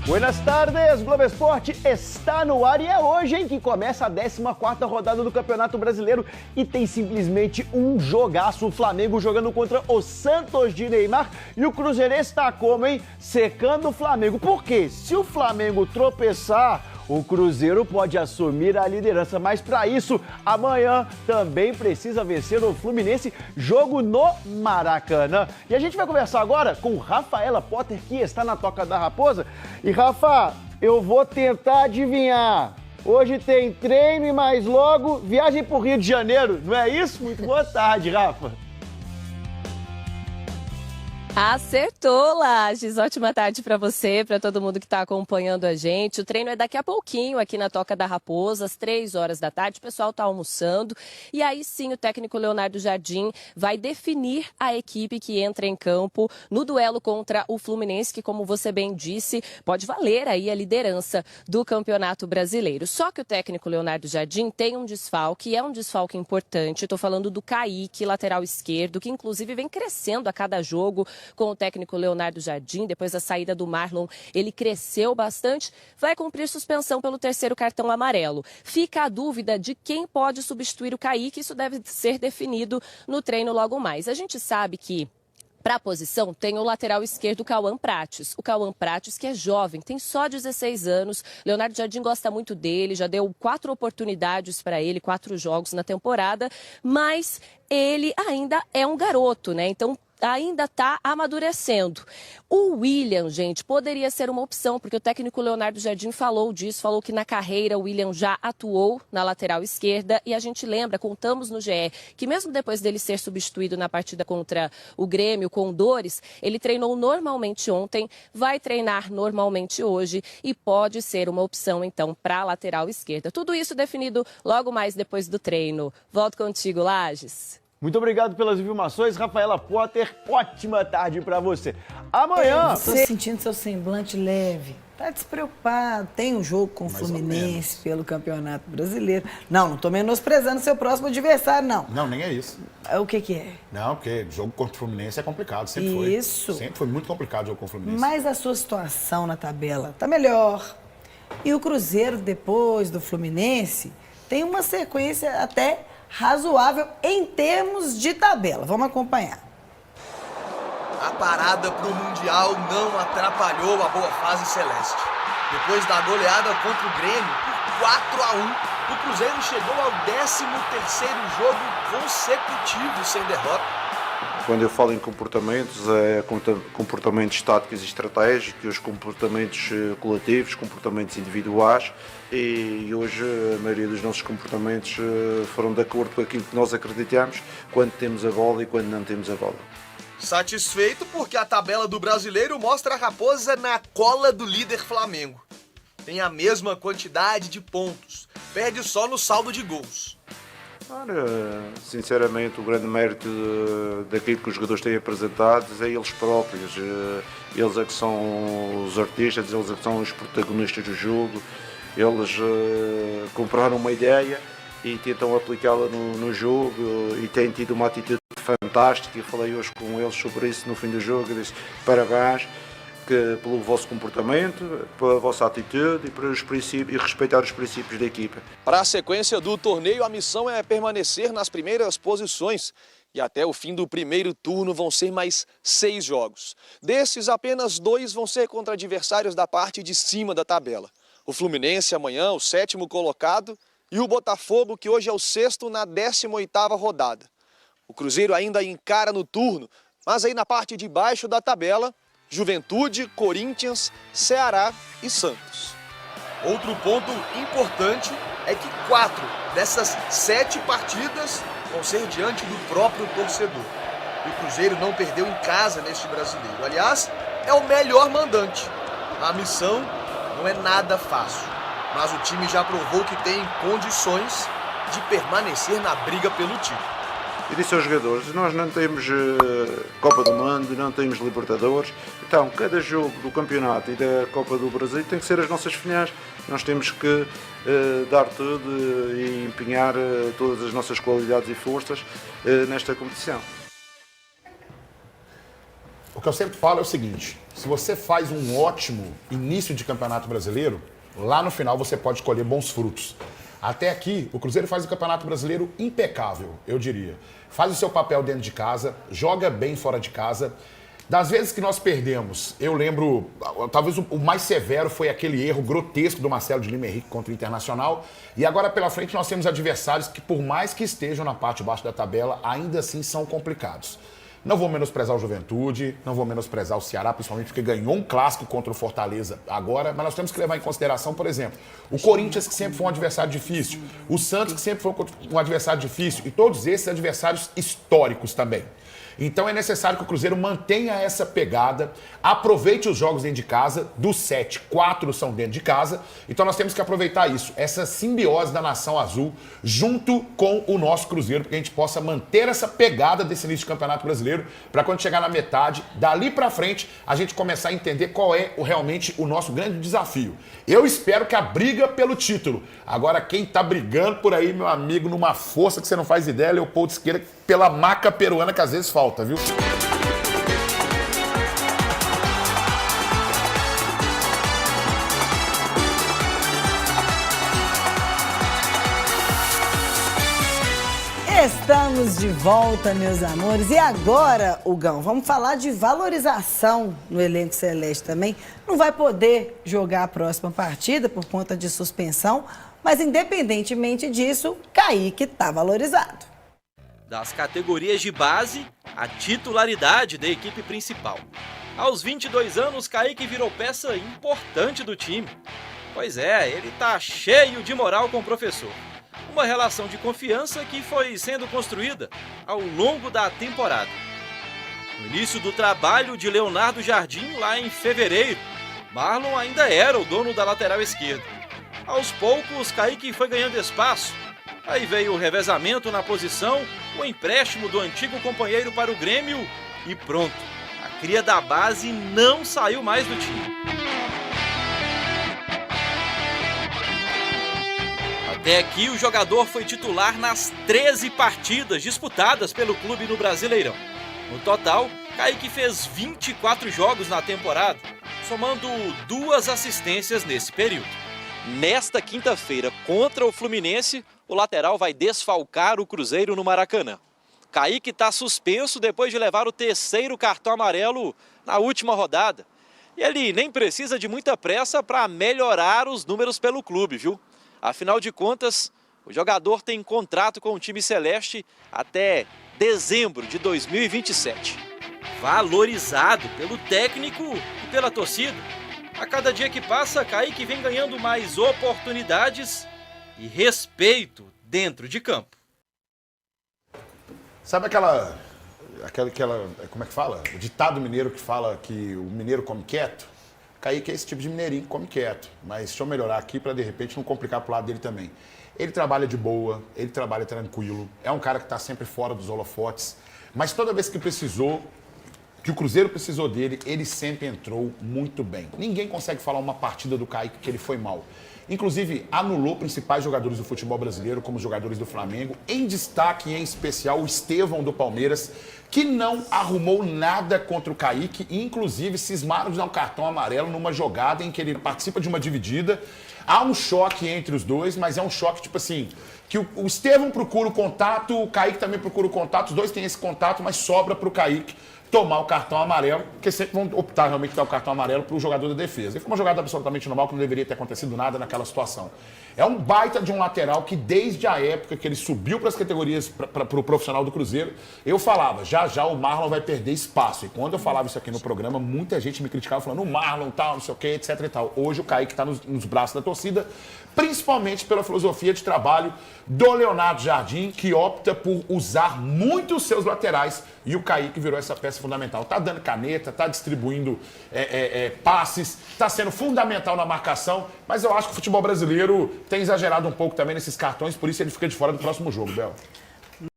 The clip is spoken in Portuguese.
Buenas tardes, Globo Esporte está no ar e é hoje, hein, que começa a 14ª rodada do Campeonato Brasileiro e tem simplesmente um jogaço, o Flamengo jogando contra o Santos de Neymar e o Cruzeirense está como, hein, secando o Flamengo. Por quê? Se o Flamengo tropeçar, o Cruzeiro pode assumir a liderança, mas para isso, amanhã também precisa vencer o Fluminense, jogo no Maracanã. E a gente vai conversar agora com Rafaela Potter, que está na Toca da Raposa. E Rafa, eu vou tentar adivinhar. Hoje tem treino e mais logo viagem para o Rio de Janeiro, não é isso? Muito boa tarde, Rafa. Acertou, Lages. Ótima tarde para você, para todo mundo que está acompanhando a gente. O treino é daqui a pouquinho aqui na Toca da Raposa, às 3 horas da tarde. O pessoal está almoçando. E aí sim, o técnico Leonardo Jardim vai definir a equipe que entra em campo no duelo contra o Fluminense, que, como você bem disse, pode valer aí a liderança do Campeonato Brasileiro. Só que o técnico Leonardo Jardim tem um desfalque, e é um desfalque importante. Estou falando do Kaique, lateral esquerdo, que inclusive vem crescendo a cada jogo com o técnico Leonardo Jardim. Depois da saída do Marlon, ele cresceu bastante, vai cumprir suspensão pelo 3º cartão amarelo. Fica a dúvida de quem pode substituir o Kaique, isso deve ser definido no treino logo mais. A gente sabe que para a posição, tem o lateral esquerdo, o Cauã Prates. O Cauã Prates, que é jovem, tem só 16 anos. Leonardo Jardim gosta muito dele, já deu 4 oportunidades para ele, 4 jogos na temporada, mas ele ainda é um garoto, né? Então, ainda está amadurecendo. O William, gente, poderia ser uma opção, porque o técnico Leonardo Jardim falou disso, falou que na carreira o William já atuou na lateral esquerda e a gente lembra, contamos no GE, que mesmo depois dele ser substituído na partida contra o Grêmio com dores, ele treinou normalmente ontem, vai treinar normalmente hoje e pode ser uma opção, então, para a lateral esquerda. Tudo isso definido logo mais depois do treino. Volto contigo, Lages. Muito obrigado pelas informações, Rafaela Potter. Ótima tarde para você. Amanhã... Estou sentindo seu semblante leve. Tá despreocupado. Tem um jogo com o Fluminense pelo Campeonato Brasileiro. Não estou menosprezando seu próximo adversário, não. Não, nem é isso. O que é? Não, porque jogo contra o Fluminense é complicado, sempre foi. Isso. Sempre foi muito complicado o jogo com o Fluminense. Mas a sua situação na tabela tá melhor. E o Cruzeiro, depois do Fluminense, tem uma sequência até razoável em termos de tabela. Vamos acompanhar. A parada para o Mundial não atrapalhou a boa fase celeste. Depois da goleada contra o Grêmio por 4-1, o Cruzeiro chegou ao 13º jogo consecutivo sem derrota. Quando eu falo em comportamentos, é comportamentos táticos e estratégicos, comportamentos coletivos, comportamentos individuais, e hoje a maioria dos nossos comportamentos foram de acordo com aquilo que nós acreditamos quando temos a bola e quando não temos a bola. Satisfeito porque a tabela do Brasileiro mostra a Raposa na cola do líder Flamengo. Tem a mesma quantidade de pontos, perde só no saldo de gols. Ora, sinceramente, o grande mérito daquilo que os jogadores têm apresentado é eles próprios. Eles é que são os artistas, eles é que são os protagonistas do jogo. Eles compraram uma ideia e tentam aplicá-la no jogo e têm tido uma atitude fantástica. Eu falei hoje com eles sobre isso no fim do jogo. Eu disse parabéns pelo vosso comportamento, pela vossa atitude e pelos princípios, e respeitar os princípios da equipa. Para a sequência do torneio, a missão é permanecer nas primeiras posições e até o fim do primeiro turno vão ser mais 6 jogos. Desses, apenas 2 vão ser contra adversários da parte de cima da tabela. O Fluminense amanhã, o 7º colocado, e o Botafogo, que hoje é o 6º na 18ª rodada. O Cruzeiro ainda encara no turno, mas aí na parte de baixo da tabela, Juventude, Corinthians, Ceará e Santos. Outro ponto importante é que 4 dessas 7 partidas vão ser diante do próprio torcedor. E o Cruzeiro não perdeu em casa neste brasileiro. Aliás, é o melhor mandante. A missão não é nada fácil, mas o time já provou que tem condições de permanecer na briga pelo título. Eu disse aos jogadores, nós não temos Copa do Mundo, não temos Libertadores, então cada jogo do campeonato e da Copa do Brasil tem que ser as nossas finais. Nós temos que dar tudo e empenhar todas as nossas qualidades e forças nesta competição. O que eu sempre falo é o seguinte, se você faz um ótimo início de Campeonato Brasileiro, lá no final você pode colher bons frutos. Até aqui, o Cruzeiro faz o Campeonato Brasileiro impecável, eu diria. Faz o seu papel dentro de casa, joga bem fora de casa. Das vezes que nós perdemos, eu lembro, talvez o mais severo foi aquele erro grotesco do Marcelo de Lima Henrique contra o Internacional. E agora pela frente nós temos adversários que, por mais que estejam na parte de baixo da tabela, ainda assim são complicados. Não vou menosprezar o Juventude, não vou menosprezar o Ceará, principalmente porque ganhou um clássico contra o Fortaleza agora, mas nós temos que levar em consideração, por exemplo, o Corinthians, que sempre foi um adversário difícil, o Santos, que sempre foi um adversário difícil, e todos esses adversários históricos também. Então é necessário que o Cruzeiro mantenha essa pegada, aproveite os jogos dentro de casa, dos 7, 4 são dentro de casa, então nós temos que aproveitar isso, essa simbiose da Nação Azul, junto com o nosso Cruzeiro, para que a gente possa manter essa pegada desse início de Campeonato Brasileiro, para quando chegar na metade, dali para frente, a gente começar a entender qual é realmente o nosso grande desafio. Eu espero que a briga pelo título. Agora, quem tá brigando por aí, meu amigo, numa força que você não faz ideia, Leopoldo Siqueira, pela maca peruana que às vezes falta, viu? Estamos de volta, meus amores. E agora, Hugão, vamos falar de valorização no elenco celeste também. Não vai poder jogar a próxima partida por conta de suspensão, mas independentemente disso, Kaique está valorizado. Das categorias de base, a titularidade da equipe principal. Aos 22 anos, Kaique virou peça importante do time. Pois é, ele tá cheio de moral com o professor. Uma relação de confiança que foi sendo construída ao longo da temporada. No início do trabalho de Leonardo Jardim, lá em fevereiro, Marlon ainda era o dono da lateral esquerda. Aos poucos, Kaique foi ganhando espaço. Aí veio o revezamento na posição, o empréstimo do antigo companheiro para o Grêmio e pronto. A cria da base não saiu mais do time. Até aqui, o jogador foi titular nas 13 partidas disputadas pelo clube no Brasileirão. No total, Kaique fez 24 jogos na temporada, somando 2 assistências nesse período. Nesta quinta-feira, contra o Fluminense, o lateral vai desfalcar o Cruzeiro no Maracanã. Kaique está suspenso depois de levar o 3º cartão amarelo na última rodada. E ele nem precisa de muita pressa para melhorar os números pelo clube, viu? Afinal de contas, o jogador tem contrato com o time celeste até dezembro de 2027. Valorizado pelo técnico e pela torcida. A cada dia que passa, Kaique vem ganhando mais oportunidades e respeito dentro de campo. Sabe aquela como é que fala? O ditado mineiro que fala que o mineiro come quieto? Kaique é esse tipo de mineirinho que come quieto. Mas deixa eu melhorar aqui para de repente não complicar pro lado dele também. Ele trabalha de boa, ele trabalha tranquilo, é um cara que está sempre fora dos holofotes, mas toda vez que precisou, que o Cruzeiro precisou dele, ele sempre entrou muito bem. Ninguém consegue falar uma partida do Kaique que ele foi mal. Inclusive, anulou principais jogadores do futebol brasileiro, como os jogadores do Flamengo, em destaque, em especial, o Estevão do Palmeiras, que não arrumou nada contra o Kaique, e inclusive cismaram de dar um cartão amarelo numa jogada em que ele participa de uma dividida. Há um choque entre os dois, mas é um choque, tipo assim, que o Estevão procura o contato, o Kaique também procura o contato, os dois têm esse contato, mas sobra para o Kaique tomar o cartão amarelo, porque sempre vão optar realmente por dar o cartão amarelo para o jogador da defesa. E foi uma jogada absolutamente normal, que não deveria ter acontecido nada naquela situação. É um baita de um lateral que, desde a época que ele subiu para as categorias, para o profissional do Cruzeiro, eu falava, já o Marlon vai perder espaço. E quando eu falava isso aqui no programa, muita gente me criticava, falando, o Marlon, tal, não sei o quê, etc e tal. Hoje o Kaique está nos braços da torcida, principalmente pela filosofia de trabalho do Leonardo Jardim, que opta por usar muito os seus laterais, e o Kaique virou essa peça fundamental. Tá dando caneta, tá distribuindo passes, tá sendo fundamental na marcação, mas eu acho que o futebol brasileiro tem exagerado um pouco também nesses cartões, por isso ele fica de fora do próximo jogo, Bel.